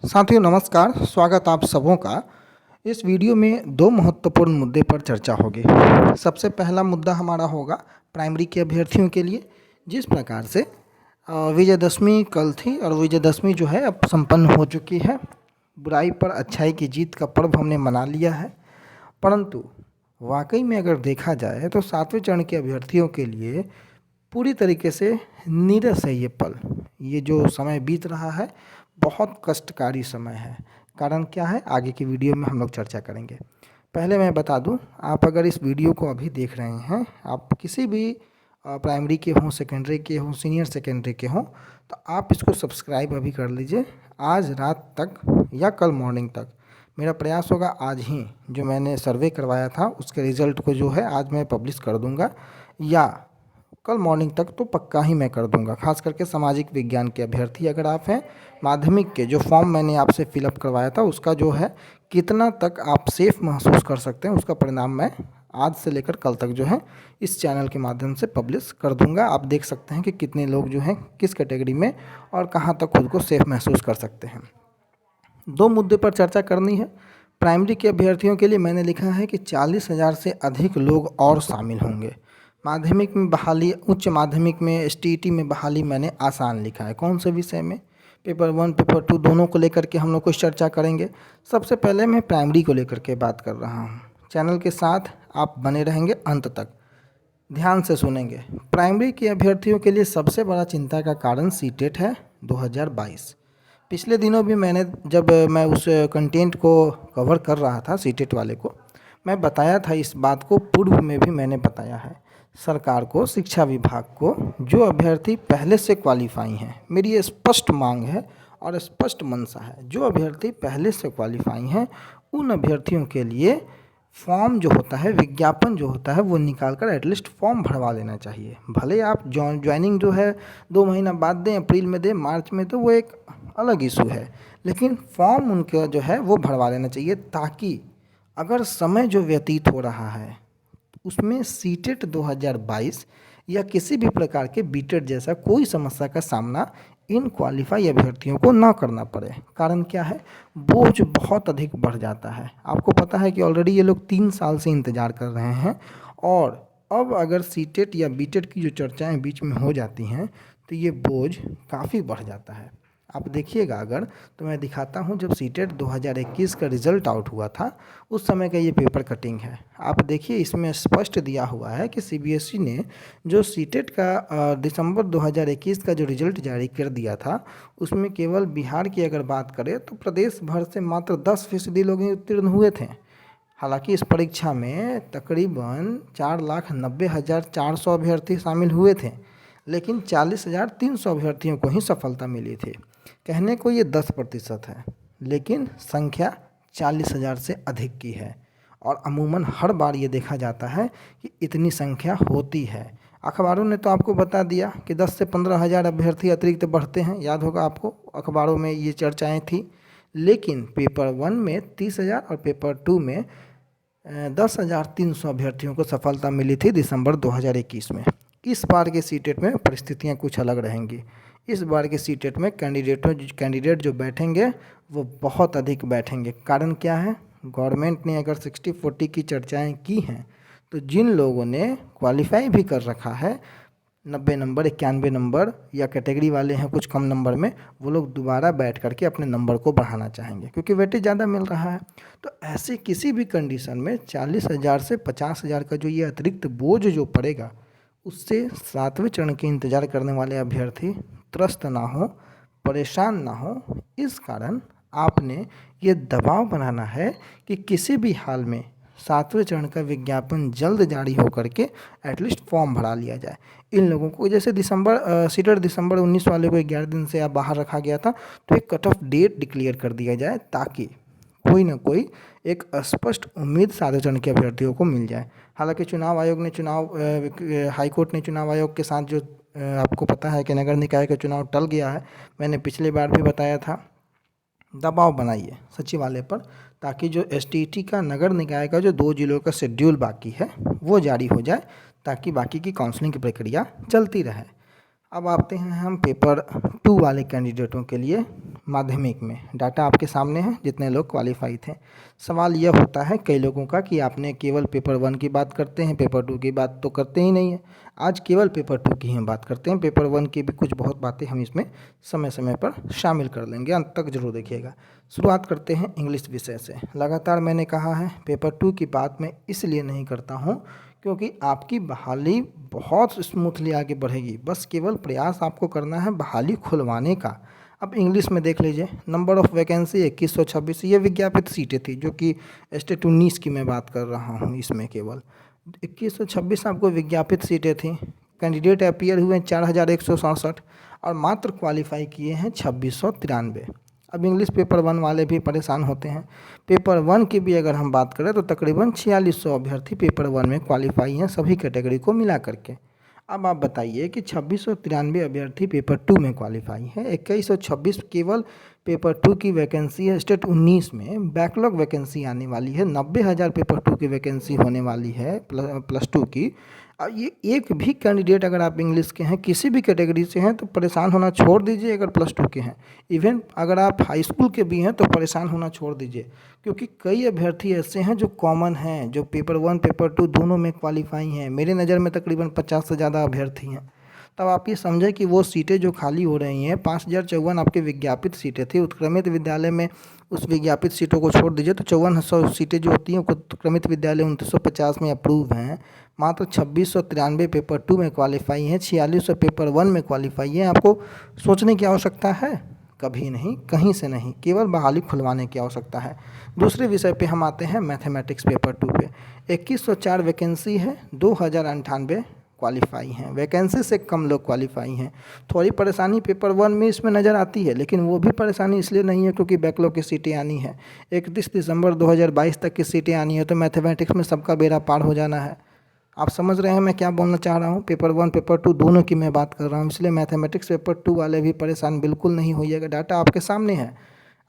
साथियों नमस्कार, स्वागत आप सबों का। इस वीडियो में दो महत्वपूर्ण मुद्दे पर चर्चा होगी। सबसे पहला मुद्दा हमारा होगा प्राइमरी के अभ्यर्थियों के लिए। जिस प्रकार से विजयदशमी कल थी और विजयदशमी जो है अब संपन्न हो चुकी है। बुराई पर अच्छाई की जीत का पर्व हमने मना लिया है, परंतु वाकई में अगर देखा जाए तो 7वें चरण के अभ्यर्थियों के लिए पूरी तरीके से नीरस है ये पल। ये जो समय बीत रहा है बहुत कष्टकारी समय है। कारण क्या है, आगे की वीडियो में हम लोग चर्चा करेंगे। पहले मैं बता दूं, आप अगर इस वीडियो को अभी देख रहे हैं, आप किसी भी प्राइमरी के हों, सेकेंडरी के हों, सीनियर सेकेंडरी के हों, तो आप इसको सब्सक्राइब अभी कर लीजिए। आज रात तक या कल मॉर्निंग तक मेरा प्रयास होगा, आज ही जो मैंने सर्वे करवाया था उसके रिज़ल्ट को जो है आज मैं पब्लिश कर दूंगा, या कल मॉर्निंग तक तो पक्का ही मैं कर दूंगा। खास करके सामाजिक विज्ञान के अभ्यर्थी अगर आप हैं, माध्यमिक के जो फॉर्म मैंने आपसे फिलअप करवाया था उसका जो है कितना तक आप सेफ महसूस कर सकते हैं उसका परिणाम मैं आज से लेकर कल तक जो है इस चैनल के माध्यम से पब्लिश कर दूंगा। आप देख सकते हैं कि कितने लोग जो हैं किस कैटेगरी में और कहाँ तक खुद को सेफ महसूस कर सकते हैं। दो मुद्दे पर चर्चा करनी है। प्राइमरी के अभ्यर्थियों के लिए मैंने लिखा है कि 40,000 से अधिक लोग और शामिल होंगे। माध्यमिक में बहाली, उच्च माध्यमिक में एसटीईटी में बहाली मैंने आसान लिखा है। कौन से विषय में? पेपर 1 पेपर 2 दोनों को लेकर के हम लोग कुछ चर्चा करेंगे। सबसे पहले मैं प्राइमरी को लेकर के बात कर रहा हूँ। चैनल के साथ आप बने रहेंगे अंत तक, ध्यान से सुनेंगे। प्राइमरी के अभ्यर्थियों के लिए सबसे बड़ा चिंता का कारण सीटेट है 2022। पिछले दिनों भी जब मैं उस कंटेंट को कवर कर रहा था सीटेट वाले को, मैं बताया था इस बात को, पूर्व में भी मैंने बताया है सरकार को, शिक्षा विभाग को, जो अभ्यर्थी पहले से क्वालिफाई हैं, मेरी ये स्पष्ट मांग है और स्पष्ट मंशा है, जो अभ्यर्थी पहले से क्वालिफाई हैं उन अभ्यर्थियों के लिए फॉर्म जो होता है, विज्ञापन जो होता है, वो निकाल कर एटलीस्ट फॉर्म भरवा लेना चाहिए। भले आप ज्वाइनिंग जो है 2 महीना बाद दें, अप्रैल में दें, मार्च में, तो वो एक अलग इशू है, लेकिन फॉर्म उनका जो है वो भरवा लेना चाहिए, ताकि अगर समय जो व्यतीत हो रहा है उसमें सीटेट 2022 या किसी भी प्रकार के बीटेट जैसा कोई समस्या का सामना इन क्वालिफाई अभ्यर्थियों को ना करना पड़े। कारण क्या है, बोझ बहुत अधिक बढ़ जाता है। आपको पता है कि ऑलरेडी ये लोग 3 साल से इंतज़ार कर रहे हैं, और अब अगर सीटेट या बीटेट की जो चर्चाएं बीच में हो जाती हैं तो ये बोझ काफ़ी बढ़ जाता है। आप देखिएगा अगर, तो मैं दिखाता हूँ, जब सीटेट 2021 का रिज़ल्ट आउट हुआ था उस समय का ये पेपर कटिंग है। आप देखिए, इसमें स्पष्ट दिया हुआ है कि सीबीएसई ने जो सीटेट का दिसंबर 2021 का जो रिज़ल्ट जारी कर दिया था, उसमें केवल बिहार की अगर बात करें तो प्रदेश भर से मात्र 10% लोग ही उत्तीर्ण हुए थे। हालांकि इस परीक्षा में तकरीबन 4,90,400 अभ्यर्थी शामिल हुए थे, लेकिन 40,300 अभ्यर्थियों को ही सफलता मिली थी। कहने को ये 10% है, लेकिन संख्या 40,000 से अधिक की है, और अमूमन हर बार ये देखा जाता है कि इतनी संख्या होती है। अखबारों ने तो आपको बता दिया कि 10 से 15,000 अभ्यर्थी अतिरिक्त बढ़ते हैं, याद होगा आपको, अखबारों में ये चर्चाएं थी। लेकिन पेपर 1 में 30,000 और पेपर 2 में 10,300 अभ्यर्थियों को सफलता मिली थी दिसंबर 2021 में। इस बार के सीटेट में परिस्थितियां कुछ अलग रहेंगी। इस बार के सीटेट में कैंडिडेट जो बैठेंगे वो बहुत अधिक बैठेंगे। कारण क्या है, गवर्नमेंट ने अगर 60-40 की चर्चाएं की हैं, तो जिन लोगों ने क्वालिफाई भी कर रखा है 90 नंबर, 91 नंबर, या कैटेगरी वाले हैं कुछ कम नंबर में, वो लोग दोबारा बैठ करके अपने नंबर को बढ़ाना चाहेंगे, क्योंकि वेटेज ज़्यादा मिल रहा है। तो ऐसे किसी भी कंडीशन में 40,000 से 50,000 का जो ये अतिरिक्त बोझ जो पड़ेगा, उससे 7वें चरण के इंतज़ार करने वाले अभ्यर्थी त्रस्त ना हो, परेशान ना हो। इस कारण आपने ये दबाव बनाना है कि किसी भी हाल में 7वें चरण का विज्ञापन जल्द जारी हो करके एटलीस्ट फॉर्म भरा लिया जाए। इन लोगों को जैसे सीटेट दिसंबर 19 वाले को 11 दिन से बाहर रखा गया था, तो एक कट ऑफ डेट डिक्लेयर कर दिया जाए, ताकि कोई ना कोई एक स्पष्ट उम्मीद 7वें चरण के अभ्यर्थियों को मिल जाए। हालांकि चुनाव आयोग ने हाईकोर्ट ने चुनाव आयोग के साथ जो आपको पता है कि नगर निकाय का चुनाव टल गया है, मैंने पिछली बार भी बताया था, दबाव बनाइए सचिवालय पर, ताकि जो एसटीईटी का नगर निकाय का जो 2 जिलों का शेड्यूल बाकी है वो जारी हो जाए, ताकि बाकी की काउंसलिंग की प्रक्रिया चलती रहे। अब आते हैं हम पेपर 2 वाले कैंडिडेटों के लिए। माध्यमिक में डाटा आपके सामने है, जितने लोग क्वालिफाई थे। सवाल यह होता है कई लोगों का कि आपने केवल पेपर 1 की बात करते हैं, पेपर 2 की बात तो करते ही नहीं है। आज केवल पेपर 2 की हम बात करते हैं। पेपर 1 की भी कुछ बहुत बातें हम इसमें समय समय पर शामिल कर लेंगे, अंत तक जरूर देखिएगा। शुरुआत करते हैं इंग्लिश विषय से। लगातार मैंने कहा है पेपर 2 की बात मैं इसलिए नहीं करता हूँ क्योंकि आपकी बहाली बहुत स्मूथली आगे बढ़ेगी। बस केवल प्रयास आपको करना है बहाली खुलवाने का। अब इंग्लिश में देख लीजिए, नंबर ऑफ़ वैकेंसी 2126। ये विज्ञापित सीटें थी, जो कि स्टेट 19 की मैं बात कर रहा हूँ। इसमें केवल 2126 आपको विज्ञापित सीटें थी। कैंडिडेट अपीयर हुए 4167 और मात्र क्वालिफाई किए हैं 2693। अब इंग्लिश पेपर 1 वाले भी परेशान होते हैं। पेपर 1 की भी अगर हम बात करें तो तकरीबन 4600 अभ्यर्थी पेपर 1 में क्वालिफाई हैं, सभी कैटेगरी को मिला करके। अब आप बताइए कि 2693 अभ्यर्थी पेपर 2 में क्वालिफाई है, 2126 केवल पेपर 2 की वैकेंसी है। स्टेट 19 में बैकलॉग वैकेंसी आने वाली है, 90,000 पेपर 2 की वैकेंसी होने वाली है प्लस 2 की। अब ये एक भी कैंडिडेट अगर आप इंग्लिश के हैं, किसी भी कैटेगरी से हैं, तो परेशान होना छोड़ दीजिए। अगर प्लस 2 के हैं, इवन अगर आप हाई स्कूल के भी हैं, तो परेशान होना छोड़ दीजिए, क्योंकि कई अभ्यर्थी ऐसे हैं जो कॉमन हैं, जो पेपर 1 पेपर 2 दोनों में क्वालिफाई हैं। मेरे नज़र में तकरीबन 50 से ज़्यादा अभ्यर्थी हैं। तब आप ये समझें कि वो सीटें जो खाली हो रही हैं, 5054 आपके विज्ञापित सीटें थी। उत्क्रमित विद्यालय में उस विज्ञापित सीटों को छोड़ दीजिए तो 5400 सीटें जो होती हैं उत्क्रमित विद्यालय 2950 में अप्रूव हैं। मात्र 2693 पेपर 2 में क्वालिफाई हैं, 4600 पेपर 1 में क्वालिफाई हैं। आपको सोचने की आवश्यकता है? कभी नहीं, कहीं से नहीं, केवल बहाली खुलवाने की आवश्यकता है। दूसरे विषय पे हम आते हैं मैथमेटिक्स पेपर 2 पे। 2104 वैकेंसी है, 2098 क्वालिफाई हैं। वैकेंसी से कम लोग क्वालिफाई हैं। थोड़ी परेशानी पेपर 1 में इसमें नज़र आती है, लेकिन वो भी परेशानी इसलिए नहीं है क्योंकि बैकलॉग की सीटें आनी है। 31 दिसंबर 2022 तक की सीटें आनी है, तो मैथमेटिक्स में सबका बेड़ा पार हो जाना है। आप समझ रहे हैं मैं क्या बोलना चाह रहा हूँ? पेपर 1 पेपर 2 दोनों की मैं बात कर रहा हूँ, इसलिए मैथमेटिक्स पेपर 2 वाले भी परेशान बिल्कुल नहीं होइएगा। डाटा आपके सामने है,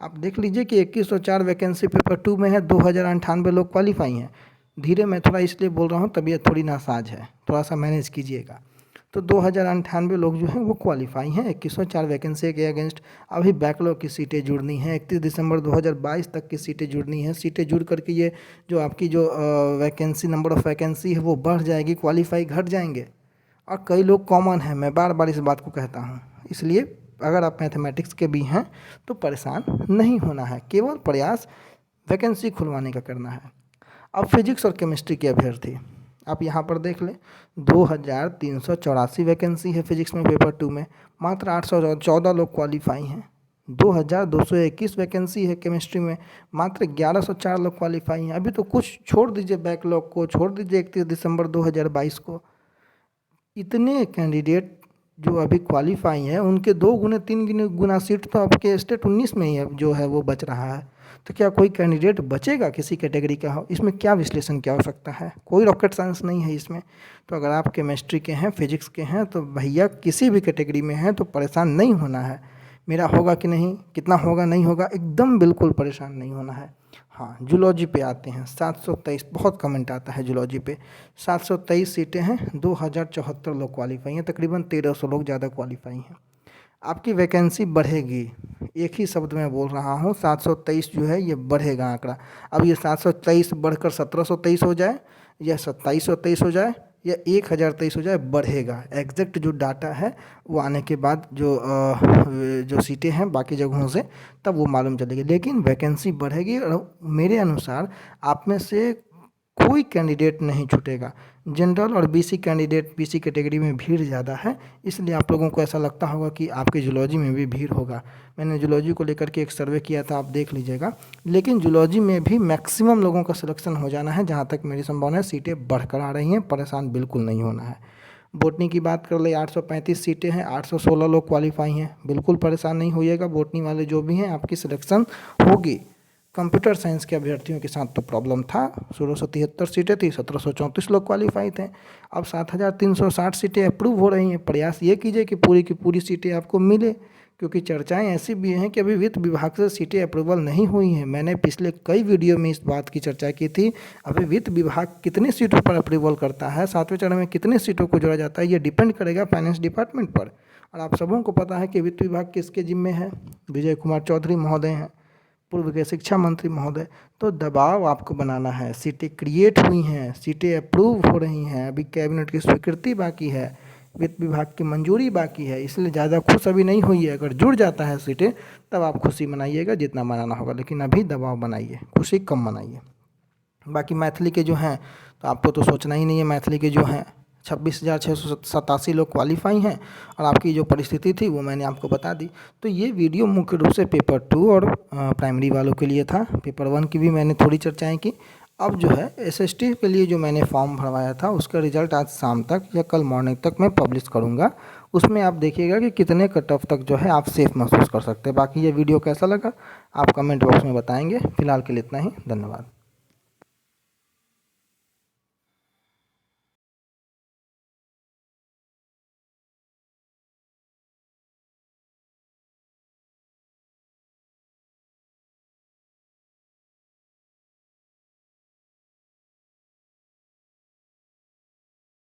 आप देख लीजिए कि 2104 वैकेंसी पेपर 2 में है, 2098 लोग क्वालिफाई हैं। धीरे मैं थोड़ा इसलिए बोल रहा हूँ, तबीयत थोड़ी नासाज है, थोड़ा सा मैनेज कीजिएगा। तो 2098 लोग जो हैं वो क्वालिफाई हैं 2104 वैकेंसी के अगेंस्ट। अभी बैकलॉग की सीटें जुड़नी हैं, 31 दिसंबर 2022 तक की सीटें जुड़नी हैं। सीटें जुड़ करके ये जो आपकी जो वैकेंसी नंबर ऑफ़ वैकेंसी है वो बढ़ जाएगी, क्वालिफाई घट जाएंगे। और कई लोग कॉमन हैं, मैं बार बार इस बात को कहता हूँ। इसलिए अगर आप मैथमेटिक्स के भी हैं तो परेशान नहीं होना है, केवल प्रयास वैकेंसी खुलवाने का करना है। अब फिजिक्स और केमिस्ट्री के अभ्यर्थी आप यहाँ पर देख लें, 2384 वैकेंसी है फिजिक्स में पेपर 2 में, मात्र 814 लोग क्वालिफाई हैं। 2221 वैकेंसी है केमिस्ट्री में, मात्र 1104 लोग क्वालिफाई हैं। अभी तो कुछ छोड़ दीजिए, बैकलॉग को छोड़ दीजिए 31 दिसंबर 2022 को। इतने कैंडिडेट जो अभी क्वालिफाई हैं, उनके 2 गुने 3 गुना सीट तो आपके स्टेट 19 में ही है, जो है वो बच रहा है। तो क्या कोई कैंडिडेट बचेगा किसी कैटेगरी का हो? इसमें क्या विश्लेषण क्या हो सकता है? कोई रॉकेट साइंस नहीं है इसमें। तो अगर आप केमिस्ट्री के हैं, फिजिक्स के हैं, तो भैया किसी भी कैटेगरी में हैं तो परेशान नहीं होना है। मेरा होगा कि नहीं, कितना होगा नहीं होगा, एकदम बिल्कुल परेशान नहीं होना है। हाँ, जूलॉजी पे आते हैं। 723, बहुत कमेंट आता है जूलॉजी पे। 723 सीटें हैं, 2074 लोग क्वालिफाई हैं, तकरीबन 1300 लोग ज़्यादा क्वालिफाई हैं। आपकी वैकेंसी बढ़ेगी, एक ही शब्द में बोल रहा हूँ, 723 जो है ये बढ़ेगा आंकड़ा। अब ये 723 बढ़कर 1723 हो जाए, या 2723 हो जाए, या 1023 हो जाए, बढ़ेगा। एग्जैक्ट जो डाटा है वो आने के बाद जो सीटें हैं बाकी जगहों से, तब वो मालूम चलेगी। लेकिन वैकेंसी बढ़ेगी और मेरे अनुसार आप में से कोई कैंडिडेट नहीं छूटेगा। जनरल और बीसी कैंडिडेट, बीसी कैटेगरी में भीड़ ज़्यादा है, इसलिए आप लोगों को ऐसा लगता होगा कि आपके जूलॉजी में भी भीड़ होगा। मैंने जूलॉजी को लेकर के एक सर्वे किया था, आप देख लीजिएगा। लेकिन जूलॉजी में भी मैक्सिमम लोगों का सिलेक्शन हो जाना है, जहाँ तक मेरी संभावना है। सीटें बढ़कर आ रही हैं, परेशान बिल्कुल नहीं होना है। बोटनी की बात कर ले, 835 सीटें हैं, 816 लोग क्वालिफाई हैं, बिल्कुल परेशान नहीं होइएगा। बोटनी वाले जो भी हैं, आपकी सिलेक्शन होगी। कंप्यूटर साइंस के अभ्यर्थियों के साथ तो प्रॉब्लम था, 1673 सीटें थी, 1734 लोग क्वालिफाई थे। अब 7360 सीटें अप्रूव हो रही हैं। प्रयास ये कीजिए कि पूरी की पूरी सीटें आपको मिले, क्योंकि चर्चाएं ऐसी भी हैं कि अभी वित्त विभाग से सीटें अप्रूवल नहीं हुई हैं। मैंने पिछले कई वीडियो में इस बात की चर्चा की थी। अभी वित्त विभाग कितनी सीटों पर अप्रूवल करता है, 7वें चरण में कितने सीटों को जोड़ा जाता है, ये डिपेंड करेगा फाइनेंस डिपार्टमेंट पर। और आप सबों को पता है कि वित्त विभाग किसके जिम्मे है, विजय कुमार चौधरी महोदय हैं, पूर्व के शिक्षा मंत्री महोदय। तो दबाव आपको बनाना है। सीटें क्रिएट हुई हैं, सीटें अप्रूव हो रही हैं, अभी कैबिनेट की स्वीकृति बाकी है, वित्त विभाग की मंजूरी बाकी है, इसलिए ज़्यादा खुश अभी नहीं हुई है। अगर जुड़ जाता है सीटें तब आप खुशी मनाइएगा जितना मनाना होगा, लेकिन अभी दबाव बनाइए, खुशी कम मनाइए। बाकी मैथिली के जो हैं तो आपको तो सोचना ही नहीं है। मैथिली के जो हैं 26,687 लोग क्वालिफाई हैं और आपकी जो परिस्थिति थी वो मैंने आपको बता दी। तो ये वीडियो मुख्य रूप से पेपर 2 और प्राइमरी वालों के लिए था। पेपर 1 की भी मैंने थोड़ी चर्चाएं की। अब जो है एसएसटी के लिए जो मैंने फॉर्म भरवाया था उसका रिजल्ट आज शाम तक या कल मॉर्निंग तक मैं पब्लिश करूँगा। उसमें आप देखिएगा कि कितने कट ऑफ तक जो है आप सेफ महसूस कर सकते हैं। बाकी ये वीडियो कैसा लगा आप कमेंट बॉक्स में बताएंगे। फिलहाल के लिए इतना ही, धन्यवाद।